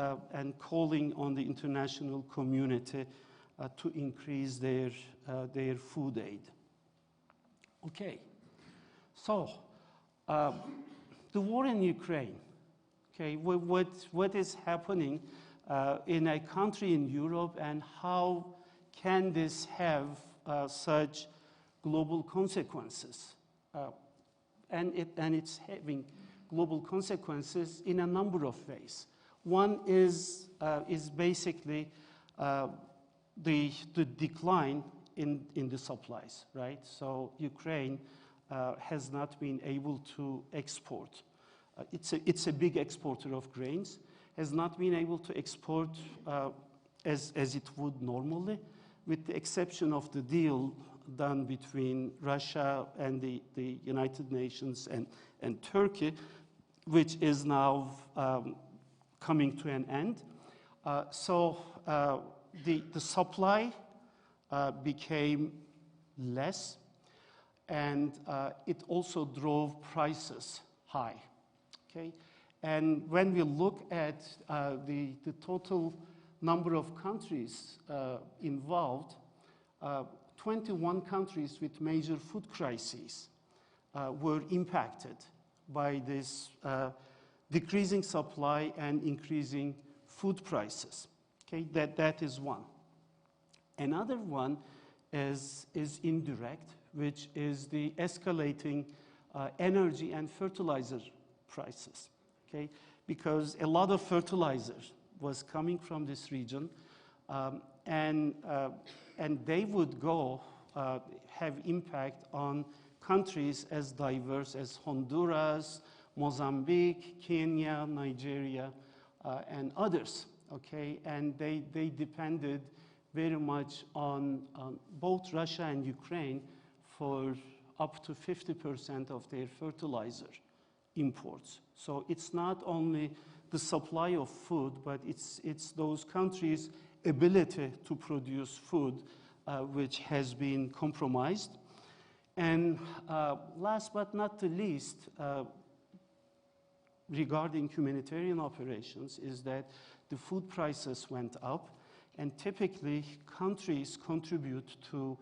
calling on the international community to increase their food aid. Okay, so the war in Ukraine. Okay, what is happening in a country in Europe, and how can this have such global consequences? And it's having global consequences in a number of ways. One is basically the decline in the supplies, right? So Ukraine has not been able to export. It's a big exporter of grains, has not been able to export as it would normally, with the exception of the deal done between Russia and the United Nations and Turkey, which is now coming to an end. So the supply became less, and it also drove prices high. okay? And when we look at the total number of countries involved, 21 countries with major food crises were impacted by this decreasing supply and increasing food prices. Okay, that is one. Another one is indirect, which is the escalating energy and fertilizer prices. Okay, because a lot of fertilizer was coming from this region, and they would have impact on countries as diverse as Honduras, Mozambique, Kenya, Nigeria, and others, okay? And they depended very much on both Russia and Ukraine for up to 50% of their fertilizer imports. So it's not only the supply of food, but it's those countries' ability to produce food which has been compromised. And last but not the least, regarding humanitarian operations, is that the food prices went up, and typically countries contribute to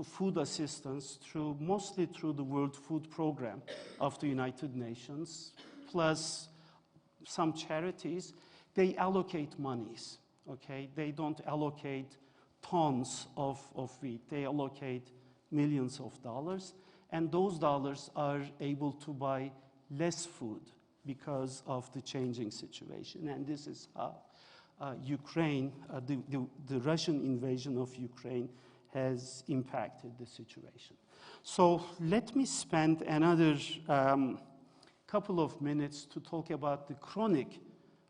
food assistance mostly through the World Food Program of the United Nations, plus some charities. They allocate monies, okay? They don't allocate tons of wheat. They allocate millions of dollars, and those dollars are able to buy less food because of the changing situation. And this is how Ukraine, the Russian invasion of Ukraine has impacted the situation. So let me spend another couple of minutes to talk about the chronic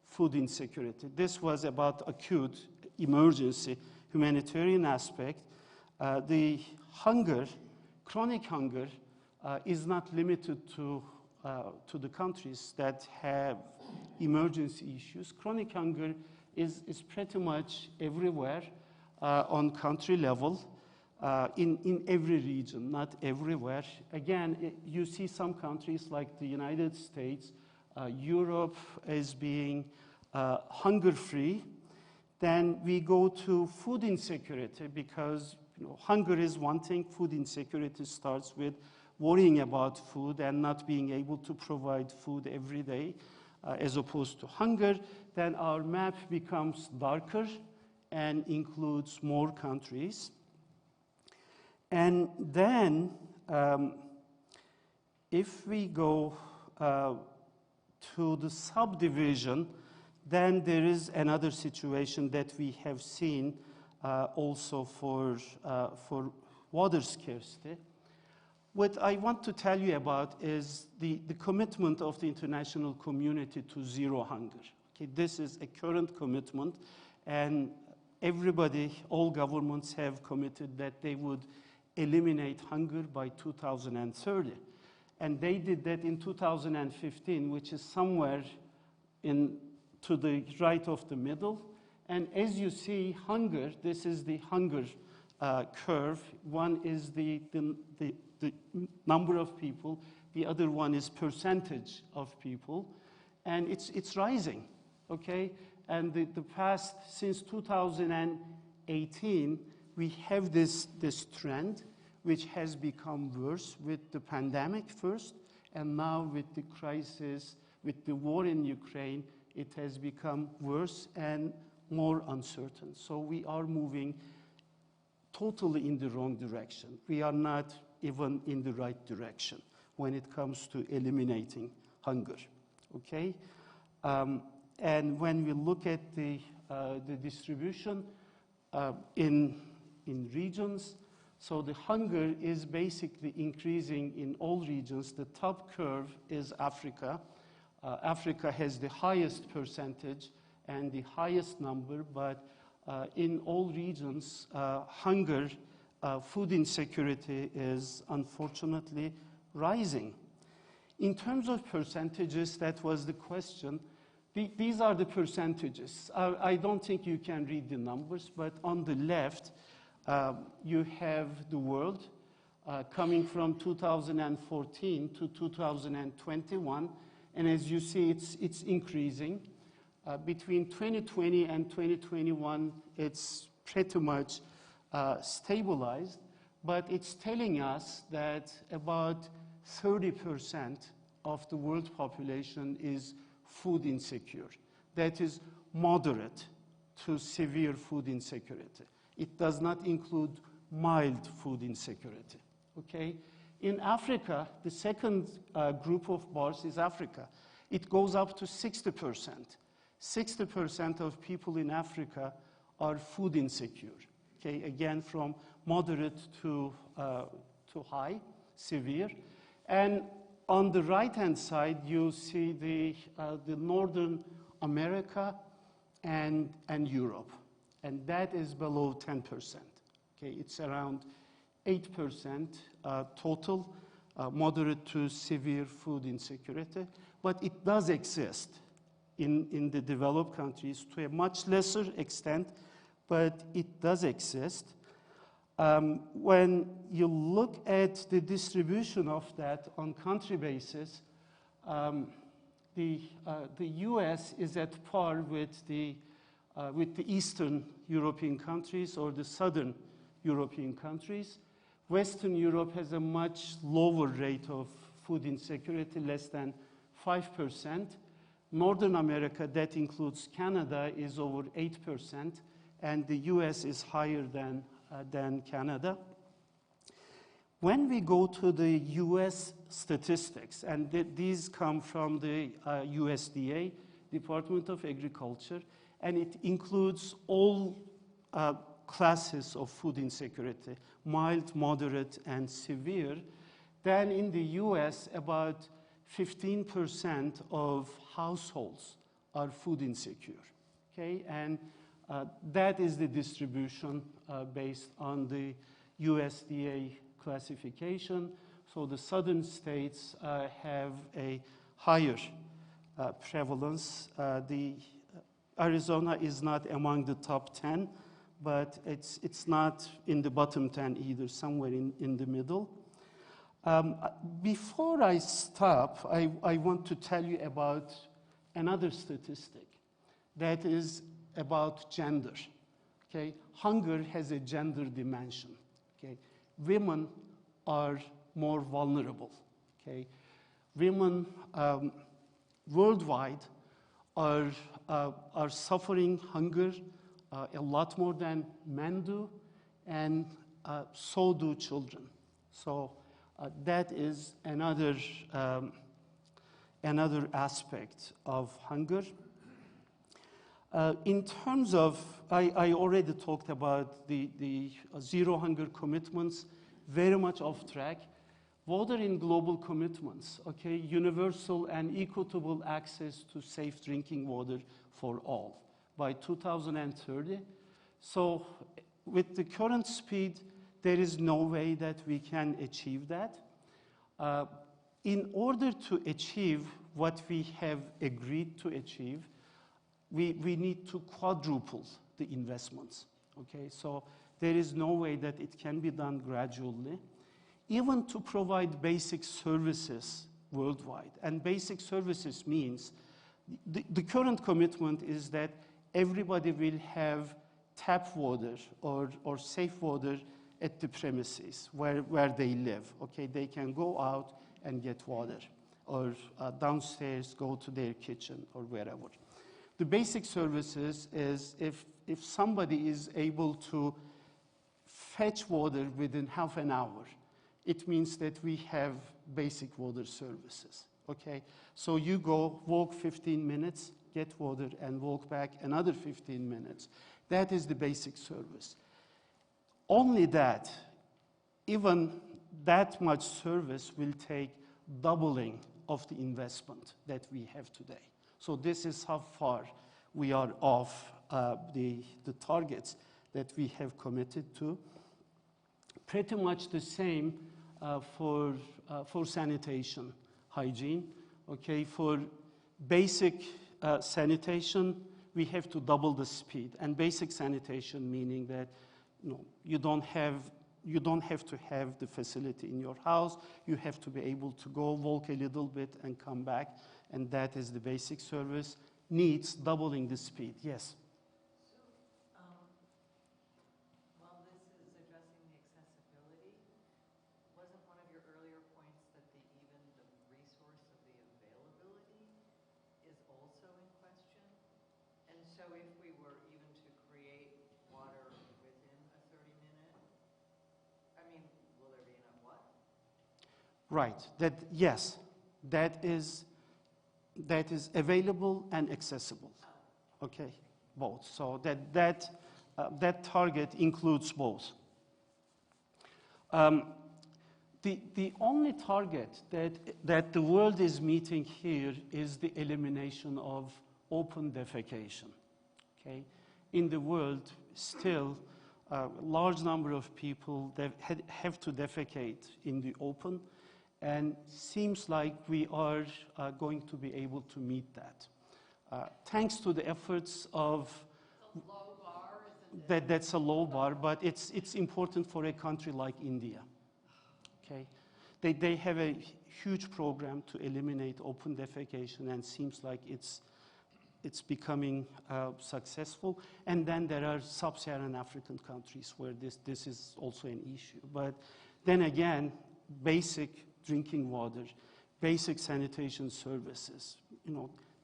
food insecurity. This was about acute emergency humanitarian aspect. The hunger, chronic hunger, is not limited to the countries that have emergency issues. Chronic hunger is pretty much everywhere on country level, in every region, not everywhere. Again, you see some countries like the United States, Europe as being hunger-free. Then we go to food insecurity because hunger is one thing. Food insecurity starts with worrying about food and not being able to provide food every day, as opposed to hunger. Then our map becomes darker and includes more countries. And then if we go to the subdivision, then there is another situation that we have seen also for water scarcity. What I want to tell you about is the commitment of the international community to zero hunger. Okay, this is a current commitment, and everybody, all governments have committed that they would eliminate hunger by 2030. And they did that in 2015, which is somewhere to the right of the middle. And as you see, hunger, this is the hunger curve. One is the number of people, the other one is percentage of people, and it's rising, okay? And the past, since 2018, we have this trend, which has become worse with the pandemic first, and now with the crisis, with the war in Ukraine, it has become worse and more uncertain. So we are moving totally in the wrong direction. We are not even in the right direction when it comes to eliminating hunger, okay? And when we look at the distribution in regions, so the hunger is basically increasing in all regions. The top curve is Africa. Africa has the highest percentage and the highest number, but in all regions, hunger, food insecurity is unfortunately rising. In terms of percentages, that was the question. These are the percentages. I don't think you can read the numbers, but on the left, you have the world coming from 2014 to 2021, And as you see, it's increasing. Between 2020 and 2021, it's pretty much stabilized, but it's telling us that about 30% of the world population is food insecure. That is moderate to severe food insecurity. It does not include mild food insecurity, okay? In Africa, the second group of bars is Africa. It goes up to 60%. 60% of people in Africa are food insecure, okay? Again, from moderate to high, severe. And on the right-hand side, you see the Northern America and Europe. And that is below 10%. Okay, it's around 8% total moderate to severe food insecurity. But it does exist in the developed countries to a much lesser extent, but it does exist. When you look at the distribution of that on country basis, the US is at par with the Eastern European countries or the Southern European countries. Western Europe has a much lower rate of food insecurity, less than 5%. Northern America, that includes Canada, is over 8%, and the US is higher than Canada. When we go to the US statistics, and these come from the USDA, Department of Agriculture, and it includes all classes of food insecurity, mild, moderate, and severe, then in the US, about 15% of households are food insecure, okay? And that is the distribution based on the USDA classification. So the southern states have a higher prevalence. Arizona is not among the top 10, but it's not in the bottom 10 either, somewhere in the middle. Before I stop, I want to tell you about another statistic that is about gender. Okay? Hunger has a gender dimension. Okay? Women are more vulnerable. Okay? Women worldwide are suffering hunger a lot more than men do, and so do children. So that is another aspect of hunger. In terms of, I already talked about the zero hunger commitments, very much off track. Water in global commitments, okay, universal and equitable access to safe drinking water for all by 2030. So with the current speed, there is no way that we can achieve that. In order to achieve what we have agreed to achieve, we need to quadruple the investments, okay? So there is no way that it can be done gradually. Even to provide basic services worldwide, and basic services means the current commitment is that everybody will have tap water or safe water at the premises where they live, okay? They can go out and get water, or downstairs go to their kitchen or wherever. The basic services is if somebody is able to fetch water within half an hour, it means that we have basic water services, okay? So you go, walk 15 minutes, get water, and walk back another 15 minutes. That is the basic service. Only that, even that much service will take doubling of the investment that we have today. So this is how far we are off the targets that we have committed to. Pretty much the same for sanitation, hygiene. Okay, for basic sanitation, we have to double the speed. And basic sanitation meaning that you don't have to have the facility in your house. You have to be able to go walk a little bit and come back. and that is the basic service, needs doubling the speed. Yes? While this is addressing the accessibility, wasn't one of your earlier points that even the resource of the availability is also in question? And so if we were even to create water within a 30-minute, I mean, will there be enough what? Right. Yes, that is available and accessible. Okay, both. So that target includes both. The only target that the world is meeting here is the elimination of open defecation. Okay, in the world, still a large number of people have to defecate in the open, and seems like we are going to be able to meet that. Thanks to the efforts of It's a low bar, isn't it? that's a low bar, but it's important for a country like India. Okay, they have a huge program to eliminate open defecation, and seems like it's becoming successful. And then there are sub-Saharan African countries where this is also an issue. But then again, basic drinking water, basic sanitation services,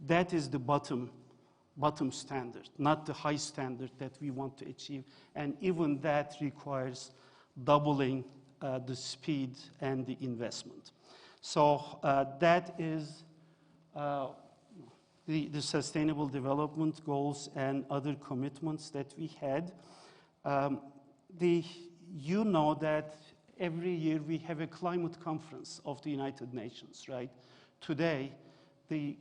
that is the bottom standard, not the high standard that we want to achieve. And even that requires doubling the speed and the investment. So that is the Sustainable Development Goals and other commitments that we had. You know that every year we have a climate conference of the United Nations, right? Today, the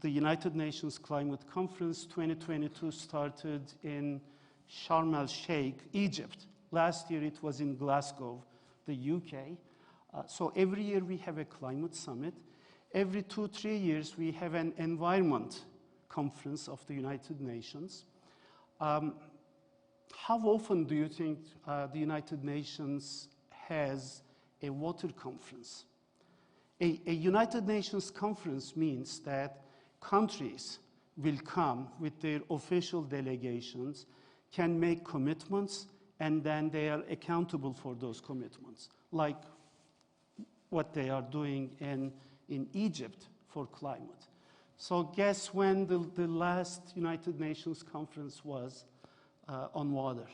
United Nations Climate Conference 2022 started in Sharm el-Sheikh, Egypt. Last year it was in Glasgow, the UK. So every year we have a climate summit. Every 2-3 years we have an environment conference of the United Nations. How often do you think the United Nations has a water conference? A United Nations conference means that countries will come with their official delegations, can make commitments, and then they are accountable for those commitments, like what they are doing in Egypt for climate. So guess when the last United Nations conference was on water?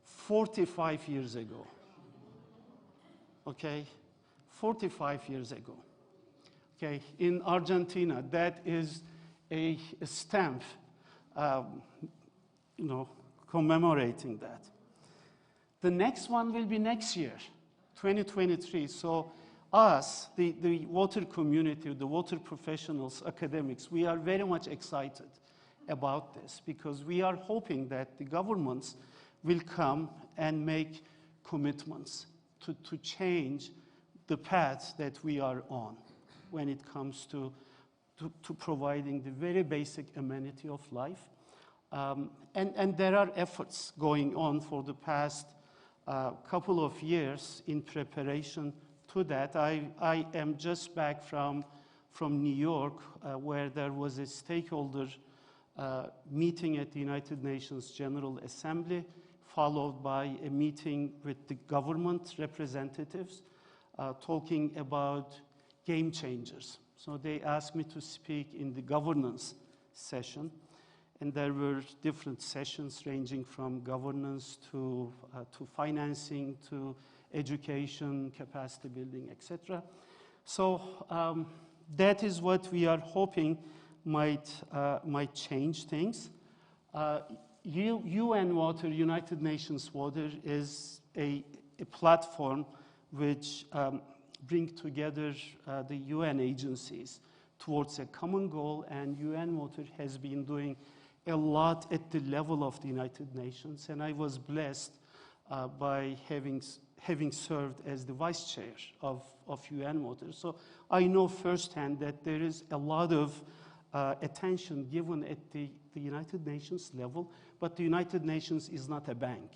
45 years ago. Okay, 45 years ago. Okay, in Argentina, that is a stamp, commemorating that. The next one will be next year, 2023. So us, the water community, the water professionals, academics, we are very much excited about this, because we are hoping that the governments will come and make commitments to change the path that we are on when it comes to providing the very basic amenity of life. And there are efforts going on for the past couple of years in preparation to that. I am just back from New York, where there was a stakeholder meeting at the United Nations General Assembly, followed by a meeting with the government representatives talking about game changers. So they asked me to speak in the governance session, and there were different sessions ranging from governance to financing, to education, capacity building, etc. So that is what we are hoping might change things. UN Water, United Nations Water, is a platform which bring together the UN agencies towards a common goal, and UN Water has been doing a lot at the level of the United Nations, and I was blessed by having served as the vice chair of UN Water. So I know firsthand that there is a lot of attention given at the United Nations level, but the United Nations is not a bank.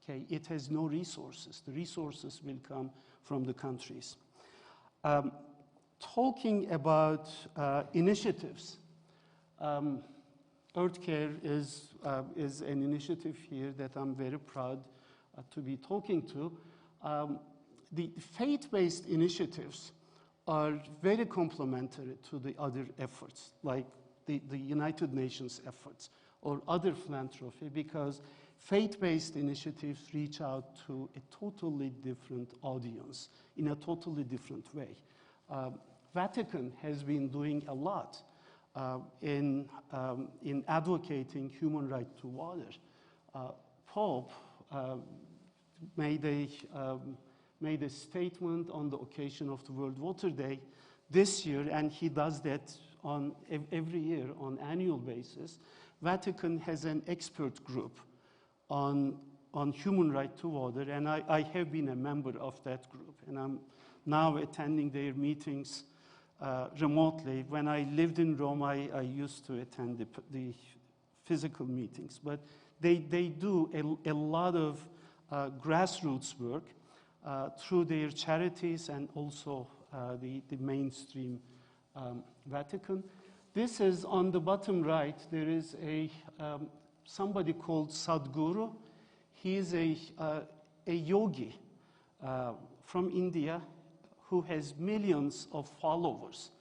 Okay? It has no resources. The resources will come from the countries. Talking about initiatives, Earth Care is an initiative here that I'm very proud to be talking to. The faith-based initiatives are very complementary to the other efforts, like the United Nations efforts or other philanthropy, because faith-based initiatives reach out to a totally different audience in a totally different way. Vatican has been doing a lot in advocating human right to water. Pope made a statement on the occasion of the World Water Day this year, and he does that on every year on annual basis. Vatican has an expert group on human right to water, and I have been a member of that group, and I'm now attending their meetings remotely. When I lived in Rome, I used to attend the physical meetings, but they do a lot of grassroots work through their charities and also the mainstream Vatican. This is on the bottom right. There is somebody called Sadhguru. He is a yogi from India who has millions of followers.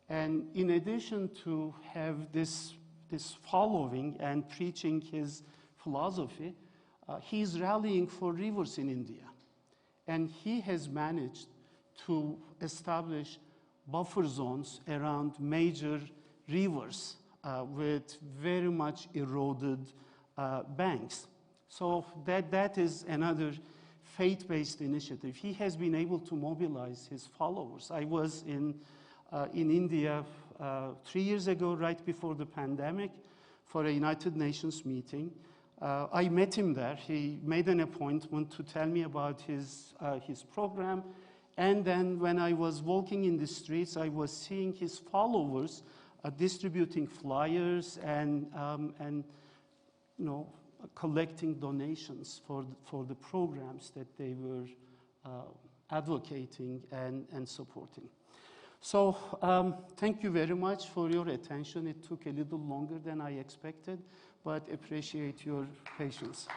And in addition to have this following and preaching his philosophy, he's rallying for rivers in India. And he has managed to establish buffer zones around major rivers with very much eroded banks. So that is another faith-based initiative. He has been able to mobilize his followers. I was in India 3 years ago, right before the pandemic, for a United Nations meeting. I met him there. He made an appointment to tell me about his program. And then when I was walking in the streets, I was seeing his followers distributing flyers and collecting donations for the programs that they were advocating and supporting. So thank you very much for your attention. It took a little longer than I expected, but appreciate your patience.